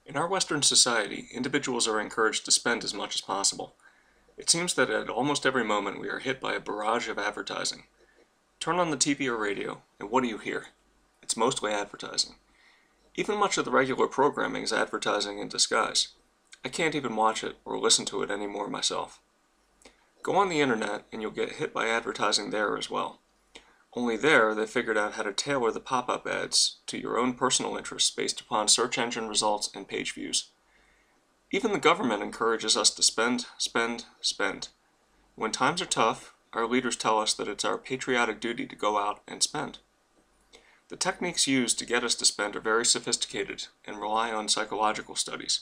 In our Western society, individuals are encouraged to spend as much as possible. It seems that at almost every moment we are hit by a barrage of advertising. Turn on the TV or radio, and what do you hear? It's mostly advertising. Even much of the regular programming is advertising in disguise. I can't even watch it or listen to it anymore myself. Go on the internet and you'll get hit by advertising there as well. Only there, they figured out how to tailor the pop-up ads to your own personal interests based upon search engine results and page views. Even the government encourages us to spend, spend, spend. When times are tough, our leaders tell us that it's our patriotic duty to go out and spend. The techniques used to get us to spend are very sophisticated and rely on psychological studies.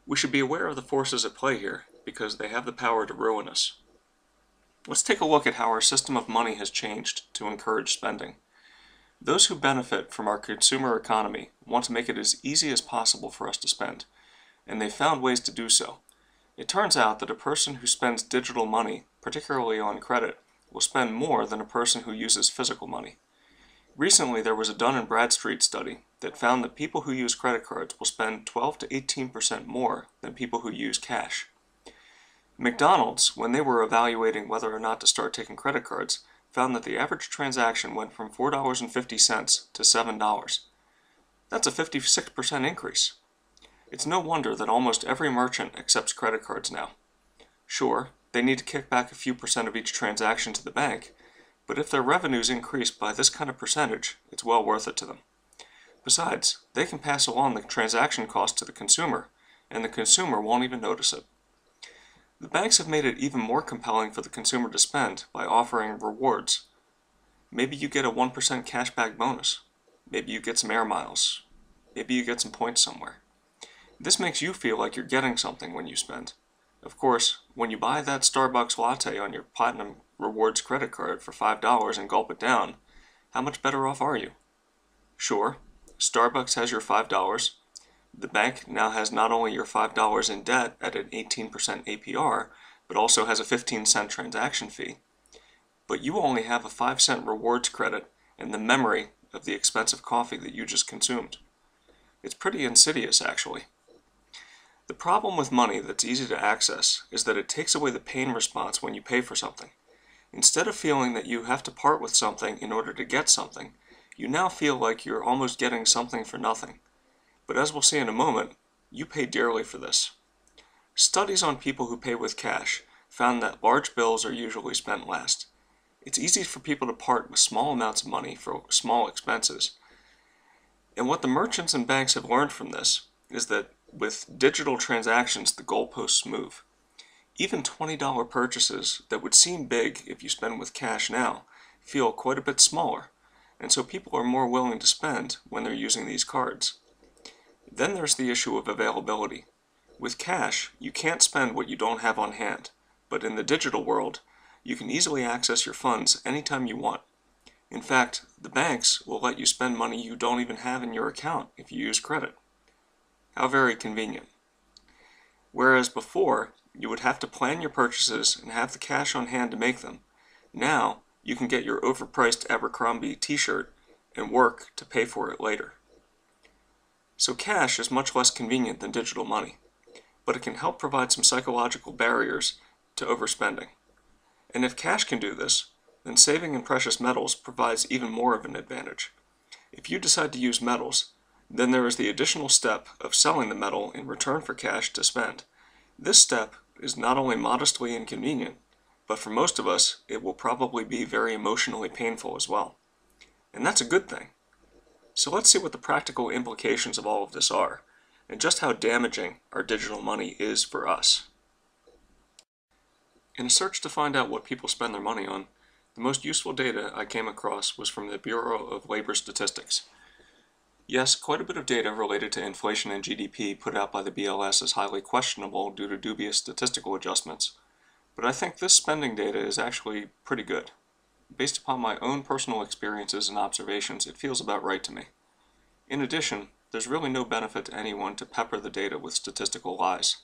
We should be aware of the forces at play here because they have the power to ruin us. Let's take a look at how our system of money has changed to encourage spending. Those who benefit from our consumer economy want to make it as easy as possible for us to spend, and they've found ways to do so. It turns out that a person who spends digital money, particularly on credit, will spend more than a person who uses physical money. Recently, there was a Dun & Bradstreet study that found that people who use credit cards will spend 12 to 18% more than people who use cash. McDonald's, when they were evaluating whether or not to start taking credit cards, found that the average transaction went from $4.50 to $7. That's a 56% increase. It's no wonder that almost every merchant accepts credit cards now. Sure, they need to kick back a few percent of each transaction to the bank, but if their revenues increase by this kind of percentage, it's well worth it to them. Besides, they can pass along the transaction cost to the consumer, and the consumer won't even notice it. The banks have made it even more compelling for the consumer to spend by offering rewards. Maybe you get a 1% cashback bonus. Maybe you get some air miles. Maybe you get some points somewhere. This makes you feel like you're getting something when you spend. Of course, when you buy that Starbucks latte on your Platinum Rewards credit card for $5 and gulp it down, how much better off are you? Sure, Starbucks has your $5. The bank now has not only your $5 in debt at an 18% APR, but also has a 15-cent transaction fee. But you only have a 5-cent rewards credit and the memory of the expensive coffee that you just consumed. It's pretty insidious, actually. The problem with money that's easy to access is that it takes away the pain response when you pay for something. Instead of feeling that you have to part with something in order to get something, you now feel like you're almost getting something for nothing. But as we'll see in a moment, you pay dearly for this. Studies on people who pay with cash found that large bills are usually spent last. It's easy for people to part with small amounts of money for small expenses. And what the merchants and banks have learned from this is that with digital transactions, the goalposts move. Even $20 purchases that would seem big if you spend with cash now feel quite a bit smaller, and so people are more willing to spend when they're using these cards. Then there's the issue of availability. With cash, you can't spend what you don't have on hand, but in the digital world, you can easily access your funds anytime you want. In fact, the banks will let you spend money you don't even have in your account if you use credit. How very convenient. Whereas before, you would have to plan your purchases and have the cash on hand to make them. Now, you can get your overpriced Abercrombie t-shirt and work to pay for it later. So cash is much less convenient than digital money, but it can help provide some psychological barriers to overspending. And if cash can do this, then saving in precious metals provides even more of an advantage. If you decide to use metals, then there is the additional step of selling the metal in return for cash to spend. This step is not only modestly inconvenient, but for most of us, it will probably be very emotionally painful as well. And that's a good thing. So let's see what the practical implications of all of this are, and just how damaging our digital money is for us. In a search to find out what people spend their money on, the most useful data I came across was from the Bureau of Labor Statistics. Yes, quite a bit of data related to inflation and GDP put out by the BLS is highly questionable due to dubious statistical adjustments, but I think this spending data is actually pretty good. Based upon my own personal experiences and observations, it feels about right to me. In addition, there's really no benefit to anyone to pepper the data with statistical lies,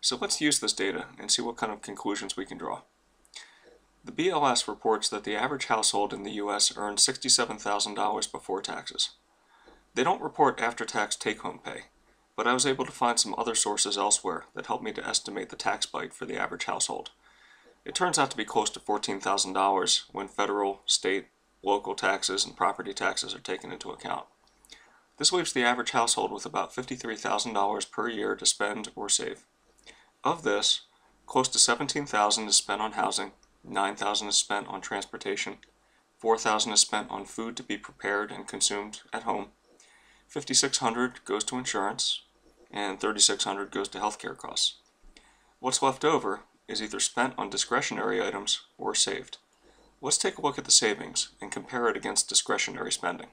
so let's use this data and see what kind of conclusions we can draw. The BLS reports that the average household in the U.S. earns $67,000 before taxes. They don't report after-tax take-home pay, but I was able to find some other sources elsewhere that helped me to estimate the tax bite for the average household. It turns out to be close to $14,000 when federal, state, local taxes, and property taxes are taken into account. This leaves the average household with about $53,000 per year to spend or save. Of this, close to $17,000 is spent on housing, $9,000 is spent on transportation, $4,000 is spent on food to be prepared and consumed at home, $5,600 goes to insurance, and $3,600 goes to healthcare costs. What's left over is either spent on discretionary items or saved. Let's take a look at the savings and compare it against discretionary spending.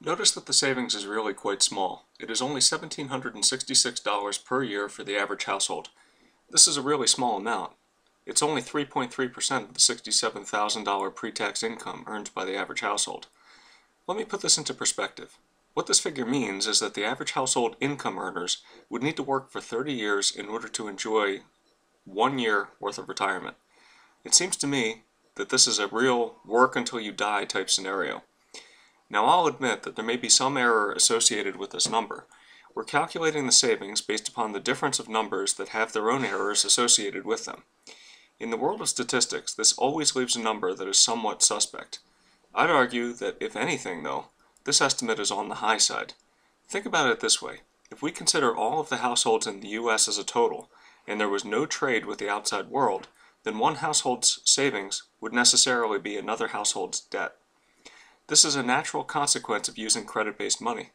Notice that the savings is really quite small. It is only $1,766 per year for the average household. This is a really small amount. It's only 3.3% of the $67,000 pre-tax income earned by the average household. Let me put this into perspective. What this figure means is that the average household income earners would need to work for 30 years in order to enjoy 1 year worth of retirement. It seems to me that this is a real work until you die type scenario. Now I'll admit that there may be some error associated with this number. We're calculating the savings based upon the difference of numbers that have their own errors associated with them. In the world of statistics, this always leaves a number that is somewhat suspect. I'd argue that, if anything though, this estimate is on the high side. Think about it this way. If we consider all of the households in the U.S. as a total, and there was no trade with the outside world, then one household's savings would necessarily be another household's debt. This is a natural consequence of using credit-based money.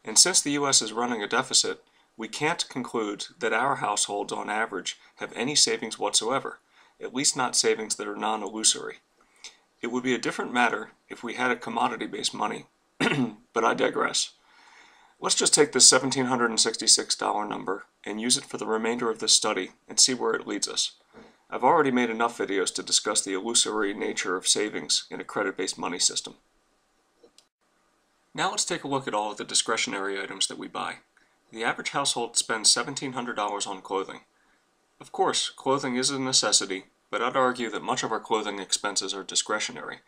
And since the U.S. is running a deficit, we can't conclude that our households on average have any savings whatsoever, at least not savings that are non-illusory. It would be a different matter if we had a commodity-based money, but I digress. Let's just take this $1,766 number and use it for the remainder of this study and see where it leads us. I've already made enough videos to discuss the illusory nature of savings in a credit-based money system. Now let's take a look at all of the discretionary items that we buy. The average household spends $1,700 on clothing. Of course, clothing is a necessity, but I'd argue that much of our clothing expenses are discretionary.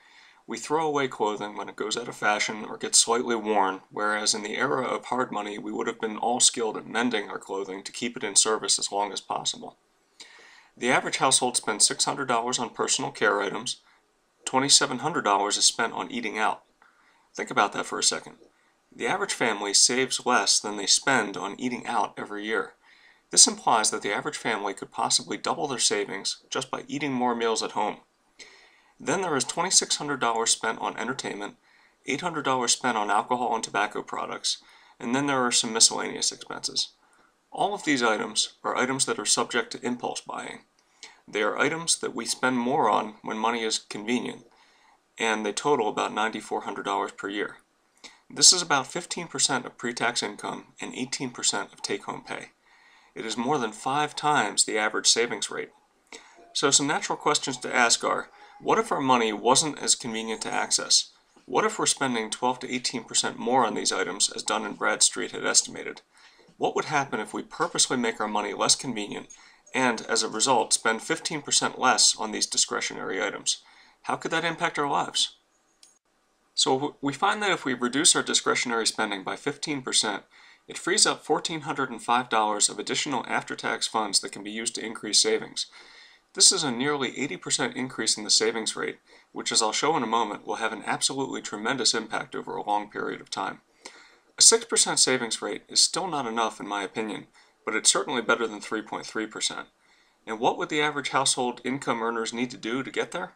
We throw away clothing when it goes out of fashion or gets slightly worn, whereas in the era of hard money we would have been all skilled at mending our clothing to keep it in service as long as possible. The average household spends $600 on personal care items. $2,700 is spent on eating out. Think about that for a second. The average family saves less than they spend on eating out every year. This implies that the average family could possibly double their savings just by eating more meals at home. Then there is $2,600 spent on entertainment, $800 spent on alcohol and tobacco products, and then there are some miscellaneous expenses. All of these items are items that are subject to impulse buying. They are items that we spend more on when money is convenient, and they total about $9,400 per year. This is about 15% of pre-tax income and 18% of take-home pay. It is more than 5 times the average savings rate. So some natural questions to ask are, what if our money wasn't as convenient to access? What if we're spending 12 to 18% more on these items as Dun & Bradstreet had estimated? What would happen if we purposely make our money less convenient and, as a result, spend 15% less on these discretionary items? How could that impact our lives? So we find that if we reduce our discretionary spending by 15%, it frees up $1,405 of additional after-tax funds that can be used to increase savings. This is a nearly 80% increase in the savings rate, which, as I'll show in a moment, will have an absolutely tremendous impact over a long period of time. A 6% savings rate is still not enough in my opinion, but it's certainly better than 3.3%. And what would the average household income earners need to do to get there?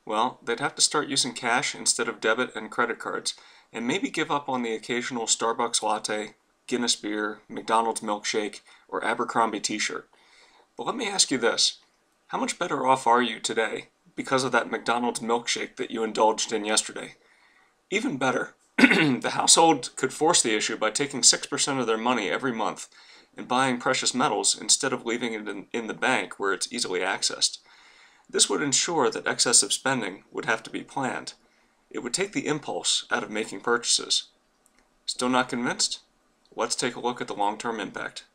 Well, they'd have to start using cash instead of debit and credit cards, and maybe give up on the occasional Starbucks latte, Guinness beer, McDonald's milkshake, or Abercrombie t-shirt. But let me ask you this. How much better off are you today because of that McDonald's milkshake that you indulged in yesterday? Even better, the household could force the issue by taking 6% of their money every month and buying precious metals instead of leaving it in the bank where it's easily accessed. This would ensure that excessive spending would have to be planned. It would take the impulse out of making purchases. Still not convinced? Let's take a look at the long-term impact.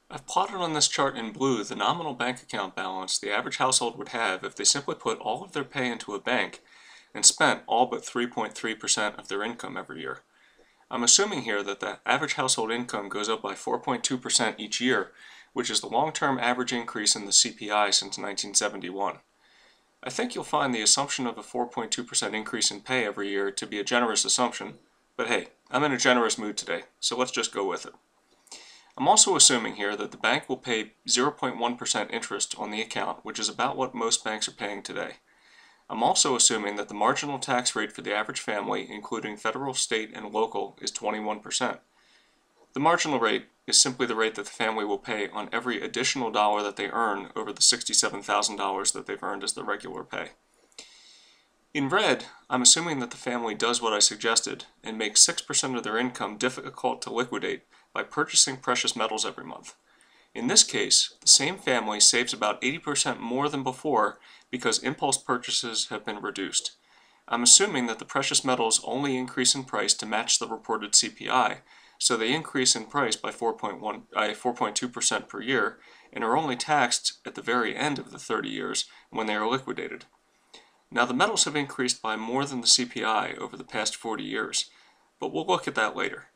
I've plotted on this chart in blue the nominal bank account balance the average household would have if they simply put all of their pay into a bank and spent all but 3.3% of their income every year. I'm assuming here that the average household income goes up by 4.2% each year, which is the long-term average increase in the CPI since 1971. I think you'll find the assumption of a 4.2% increase in pay every year to be a generous assumption, but hey, I'm in a generous mood today, so let's just go with it. I'm also assuming here that the bank will pay 0.1% interest on the account, which is about what most banks are paying today. I'm also assuming that the marginal tax rate for the average family, including federal, state, and local, is 21%. The marginal rate is simply the rate that the family will pay on every additional dollar that they earn over the $67,000 that they've earned as the regular pay. In red, I'm assuming that the family does what I suggested and makes 6% of their income difficult to liquidate by purchasing precious metals every month. In this case, the same family saves about 80% more than before because impulse purchases have been reduced. I'm assuming that the precious metals only increase in price to match the reported CPI, so they increase in price by 4.2% per year and are only taxed at the very end of the 30 years when they are liquidated. Now the metals have increased by more than the CPI over the past 40 years, but we'll look at that later.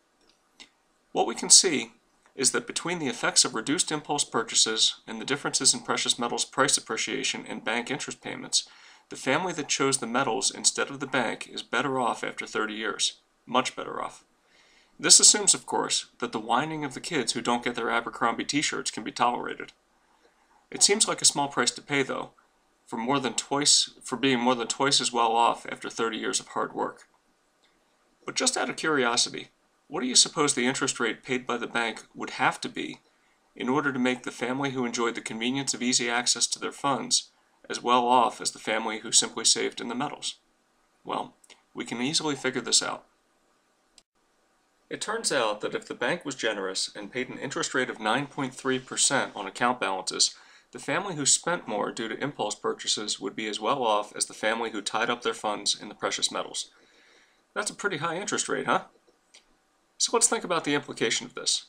What we can see is that between the effects of reduced impulse purchases and the differences in precious metals price appreciation and bank interest payments, the family that chose the metals instead of the bank is better off after 30 years. Much better off. This assumes, of course, that the whining of the kids who don't get their Abercrombie t-shirts can be tolerated. It seems like a small price to pay, though, for being more than twice as well off after 30 years of hard work. But just out of curiosity, what do you suppose the interest rate paid by the bank would have to be in order to make the family who enjoyed the convenience of easy access to their funds as well off as the family who simply saved in the metals? Well, we can easily figure this out. It turns out that if the bank was generous and paid an interest rate of 9.3% on account balances, the family who spent more due to impulse purchases would be as well off as the family who tied up their funds in the precious metals. That's a pretty high interest rate, huh? So let's think about the implication of this.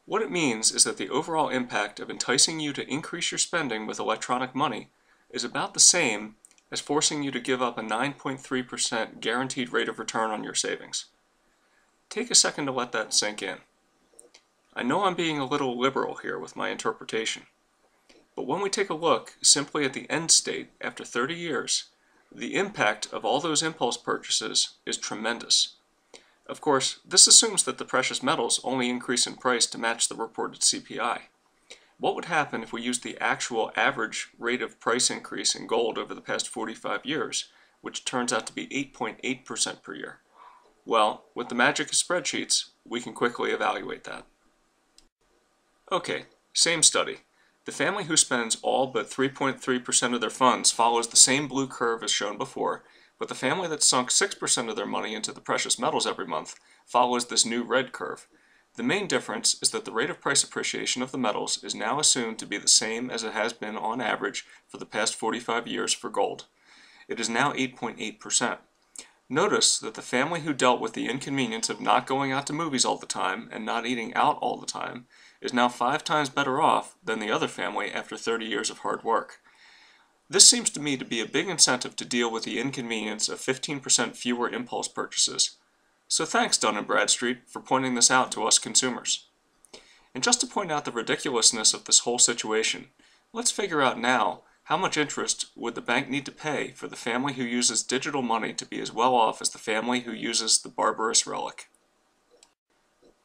What it means is that the overall impact of enticing you to increase your spending with electronic money is about the same as forcing you to give up a 9.3% guaranteed rate of return on your savings. Take a second to let that sink in. I know I'm being a little liberal here with my interpretation, but when we take a look simply at the end state after 30 years, the impact of all those impulse purchases is tremendous. Of course, this assumes that the precious metals only increase in price to match the reported CPI. What would happen if we used the actual average rate of price increase in gold over the past 45 years, which turns out to be 8.8% per year? Well, with the magic of spreadsheets, we can quickly evaluate that. Okay, same study. The family who spends all but 3.3% of their funds follows the same blue curve as shown before, but the family that sunk 6% of their money into the precious metals every month follows this new red curve. The main difference is that the rate of price appreciation of the metals is now assumed to be the same as it has been on average for the past 45 years for gold. It is now 8.8%. Notice that the family who dealt with the inconvenience of not going out to movies all the time and not eating out all the time is now 5 times better off than the other family after 30 years of hard work. This seems to me to be a big incentive to deal with the inconvenience of 15% fewer impulse purchases. So thanks, Dun & Bradstreet, for pointing this out to us consumers. And just to point out the ridiculousness of this whole situation, let's figure out now how much interest would the bank need to pay for the family who uses digital money to be as well off as the family who uses the barbarous relic.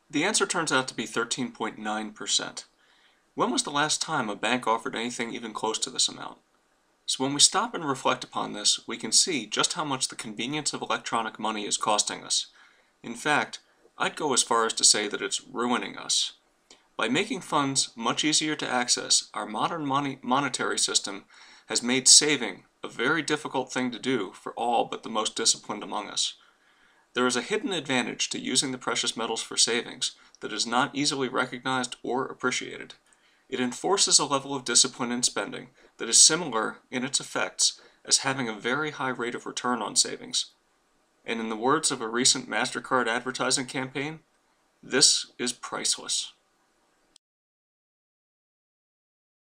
The answer turns out to be 13.9%. When was the last time a bank offered anything even close to this amount? So when we stop and reflect upon this, we can see just how much the convenience of electronic money is costing us. In fact, I'd go as far as to say that it's ruining us. By making funds much easier to access, our modern monetary system has made saving a very difficult thing to do for all but the most disciplined among us. There is a hidden advantage to using the precious metals for savings that is not easily recognized or appreciated. It enforces a level of discipline in spending that is similar in its effects as having a very high rate of return on savings. And in the words of a recent MasterCard advertising campaign, this is priceless.